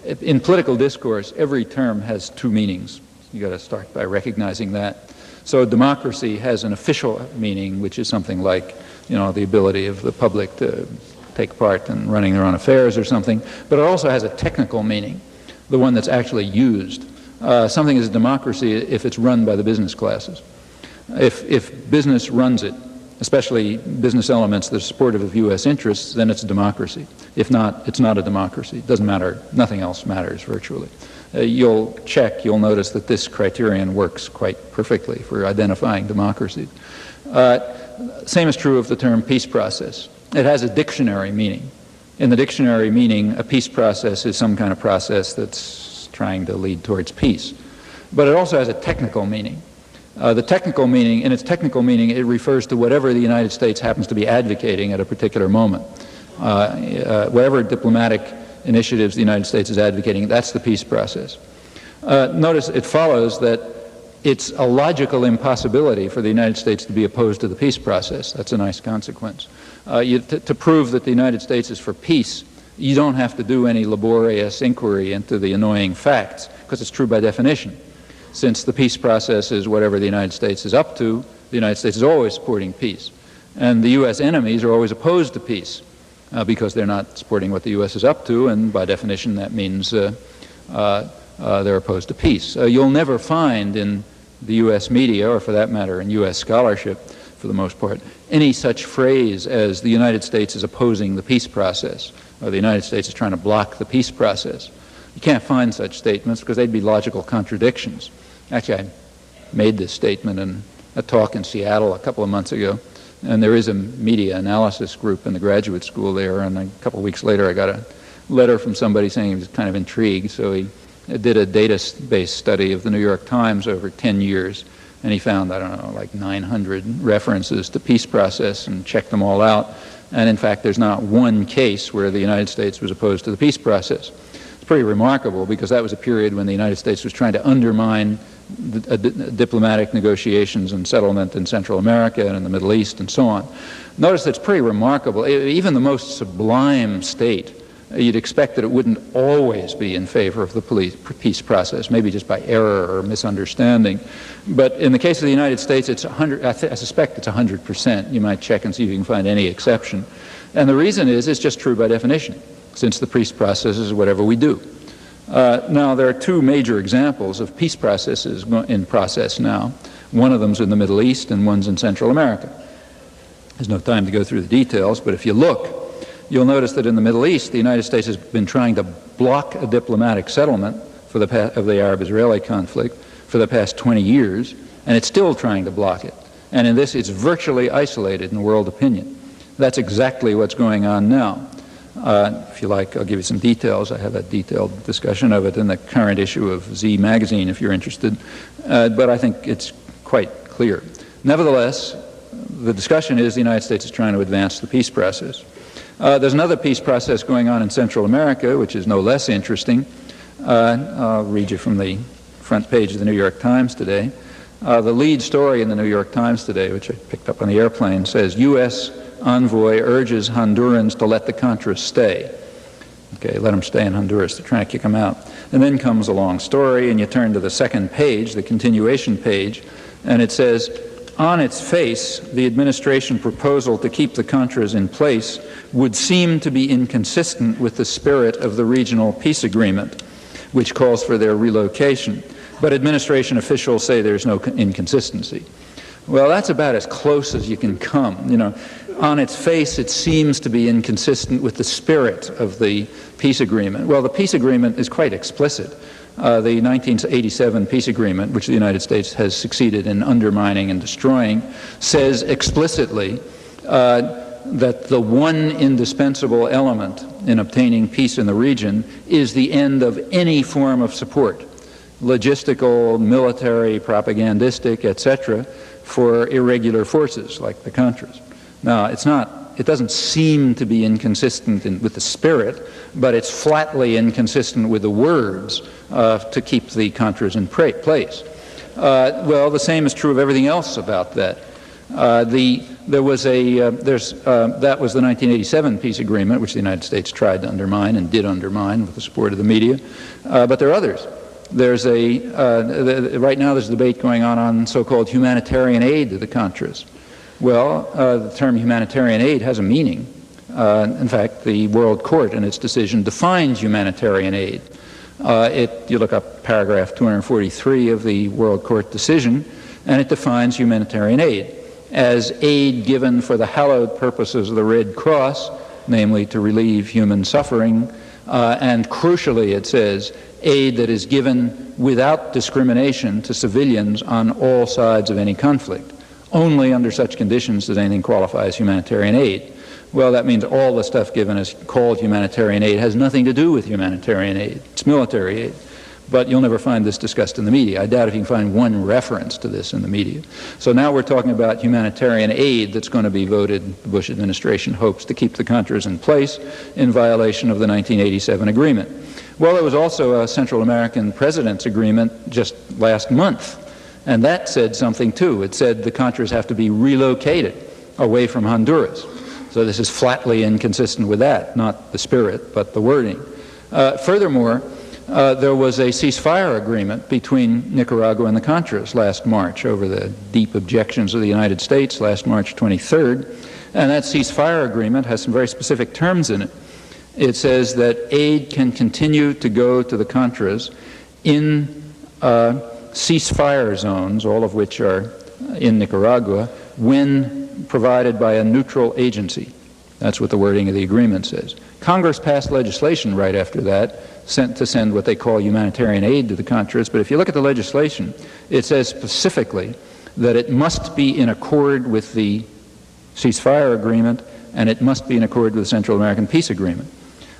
In political discourse, every term has two meanings. You got to start by recognizing that. So democracy has an official meaning, which is something like, the ability of the public to take part in running their own affairs or something. But it also has a technical meaning, the one that's actually used. Something is a democracy if it's run by the business classes. If business runs it, especially business elements that are supportive of U.S. interests, then it's a democracy. If not, it's not a democracy. It doesn't matter. Nothing else matters virtually. You'll notice that this criterion works quite perfectly for identifying democracies. Same is true of the term peace process. It has a dictionary meaning. In the dictionary meaning, a peace process is some kind of process that's trying to lead towards peace. But it also has a technical meaning. In its technical meaning, it refers to whatever the United States happens to be advocating at a particular moment. Whatever diplomatic initiatives the United States is advocating, that's the peace process. Notice it follows that it's a logical impossibility for the United States to be opposed to the peace process. That's a nice consequence. To prove that the United States is for peace, you don't have to do any laborious inquiry into the annoying facts, because it's true by definition. Since the peace process is whatever the United States is up to, the United States is always supporting peace. And the U.S. enemies are always opposed to peace because they're not supporting what the U.S. is up to, and by definition that means they're opposed to peace. You'll never find in the U.S. media, or for that matter in U.S. scholarship for the most part, any such phrase as the United States is opposing the peace process, or the United States is trying to block the peace process. You can't find such statements because they'd be logical contradictions. Actually, I made this statement in a talk in Seattle a couple of months ago, and there is a media analysis group in the graduate school there, and a couple of weeks later I got a letter from somebody saying he was kind of intrigued, so he did a database study of the New York Times over 10 years, and he found, I don't know, like 900 references to peace process and checked them all out, and in fact there's not one case where the United States was opposed to the peace process. It's pretty remarkable because that was a period when the United States was trying to undermine diplomatic negotiations and settlement in Central America and in the Middle East and so on. Notice that's pretty remarkable. Even the most sublime state, you'd expect that it wouldn't always be in favor of the peace process, maybe just by error or misunderstanding. But in the case of the United States, it's 100. I suspect it's 100%. You might check and see if you can find any exception. And the reason is it's just true by definition, since the peace process is whatever we do. Now, there are two major examples of peace processes in process now. One of them's in the Middle East and one's in Central America. There's no time to go through the details, but if you look, you'll notice that in the Middle East, the United States has been trying to block a diplomatic settlement of the Arab-Israeli conflict for the past 20 years, and it's still trying to block it. And in this, it's virtually isolated in world opinion. That's exactly what's going on now. If you like, I'll give you some details. I have a detailed discussion of it in the current issue of Z magazine, if you're interested. But I think it's quite clear. Nevertheless, the discussion is the United States is trying to advance the peace process. There's another peace process going on in Central America, which is no less interesting. I'll read you from the front page of the New York Times today. The lead story in the New York Times today, which I picked up on the airplane, says, U.S. envoy urges Hondurans to let the Contras stay. Okay, let them stay in Honduras. They're trying to kick them out. And then comes a long story, and you turn to the second page, the continuation page, and it says, on its face, the administration proposal to keep the Contras in place would seem to be inconsistent with the spirit of the regional peace agreement, which calls for their relocation. But administration officials say there's no inconsistency. Well, that's about as close as you can come. You know, on its face, it seems to be inconsistent with the spirit of the peace agreement. Well, the peace agreement is quite explicit. The 1987 peace agreement, which the United States has succeeded in undermining and destroying, says explicitly that the one indispensable element in obtaining peace in the region is the end of any form of support, logistical, military, propagandistic, etc., for irregular forces like the Contras. Now, it doesn't seem to be inconsistent with the spirit, but it's flatly inconsistent with the words to keep the Contras in place. Well, the same is true of everything else about that. The there was that was the 1987 peace agreement, which the United States tried to undermine and did undermine with the support of the media. But there are others. There's right now there's a debate going on so-called humanitarian aid to the Contras. Well, the term humanitarian aid has a meaning. In fact, the World Court in its decision defines humanitarian aid. You look up paragraph 243 of the World Court decision, and it defines humanitarian aid as aid given for the hallowed purposes of the Red Cross, namely to relieve human suffering, and crucially it says aid that is given without discrimination to civilians on all sides of any conflict. Only under such conditions does anything qualify as humanitarian aid. Well, that means all the stuff given is called humanitarian aid has nothing to do with humanitarian aid. It's military aid. But you'll never find this discussed in the media. I doubt if you can find one reference to this in the media. So now we're talking about humanitarian aid that's going to be voted, the Bush administration hopes, to keep the Contras in place in violation of the 1987 agreement. Well, there was also a Central American President's agreement just last month, and that said something too. It said the Contras have to be relocated away from Honduras. So this is flatly inconsistent with that, not the spirit, but the wording. Furthermore, there was a ceasefire agreement between Nicaragua and the Contras last March over the deep objections of the United States last March 23rd. And that ceasefire agreement has some very specific terms in it. It says that aid can continue to go to the Contras in ceasefire zones, all of which are in Nicaragua, when provided by a neutral agency. That's what the wording of the agreement says. Congress passed legislation right after that to send what they call humanitarian aid to the Contras, but if you look at the legislation, it says specifically that it must be in accord with the ceasefire agreement and it must be in accord with the Central American Peace Agreement.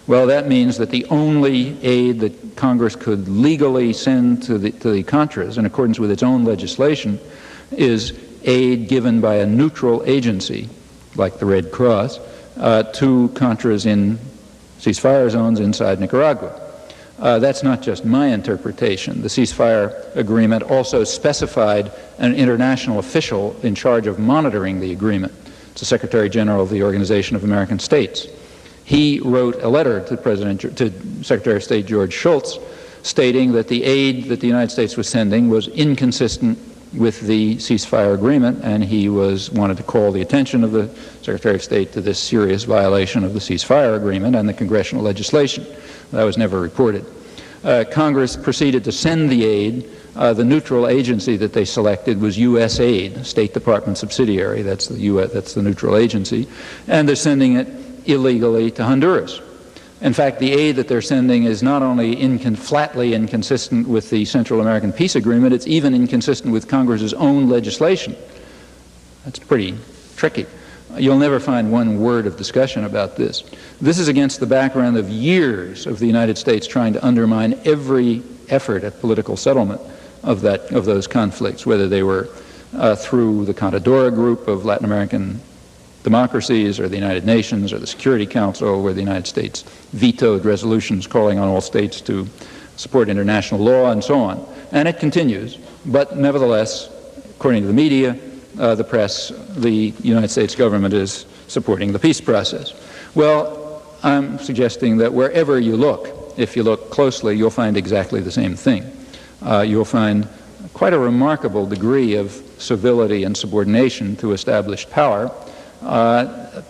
Well, that means that the only aid that Congress could legally send to the Contras in accordance with its own legislation is aid given by a neutral agency, like the Red Cross, to Contras in ceasefire zones inside Nicaragua. That's not just my interpretation. The ceasefire agreement also specified an international official in charge of monitoring the agreement. It's the Secretary General of the Organization of American States. He wrote a letter to Secretary of State George Shultz stating that the aid that the United States was sending was inconsistent with the ceasefire agreement, and he wanted to call the attention of the Secretary of State to this serious violation of the ceasefire agreement and the congressional legislation. That was never reported. Congress proceeded to send the aid. The neutral agency that they selected was USAID, State Department subsidiary. That's the neutral agency, and they're sending it illegally to Honduras. In fact, the aid that they're sending is not only flatly inconsistent with the Central American Peace Agreement, it's even inconsistent with Congress's own legislation. That's pretty tricky. You'll never find one word of discussion about this. This is against the background of years of the United States trying to undermine every effort at political settlement of those conflicts, whether they were through the Contadora group of Latin American democracies or the United Nations or the Security Council, where the United States vetoed resolutions calling on all states to support international law and so on. And it continues. But nevertheless, according to the media, the press, the United States government is supporting the peace process. Well, I'm suggesting that wherever you look, if you look closely, you'll find exactly the same thing. You'll find quite a remarkable degree of civility and subordination to established power,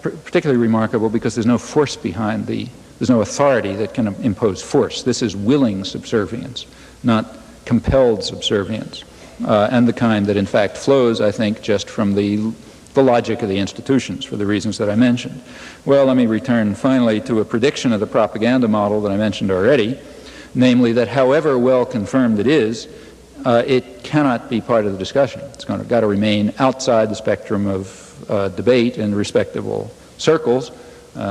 particularly remarkable because there's no force behind there's no authority that can impose force. This is willing subservience, not compelled subservience, and the kind that in fact flows, I think, just from the logic of the institutions for the reasons that I mentioned. Well, let me return finally to a prediction of the propaganda model that I mentioned already, namely that however well confirmed it is, it cannot be part of the discussion. It's got to remain outside the spectrum of debate in respectable circles,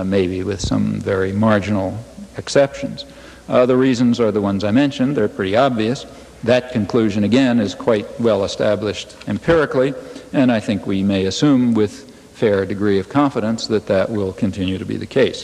maybe with some very marginal exceptions. The reasons are the ones I mentioned. They're pretty obvious. That conclusion, again, is quite well established empirically, and I think we may assume with fair degree of confidence that that will continue to be the case.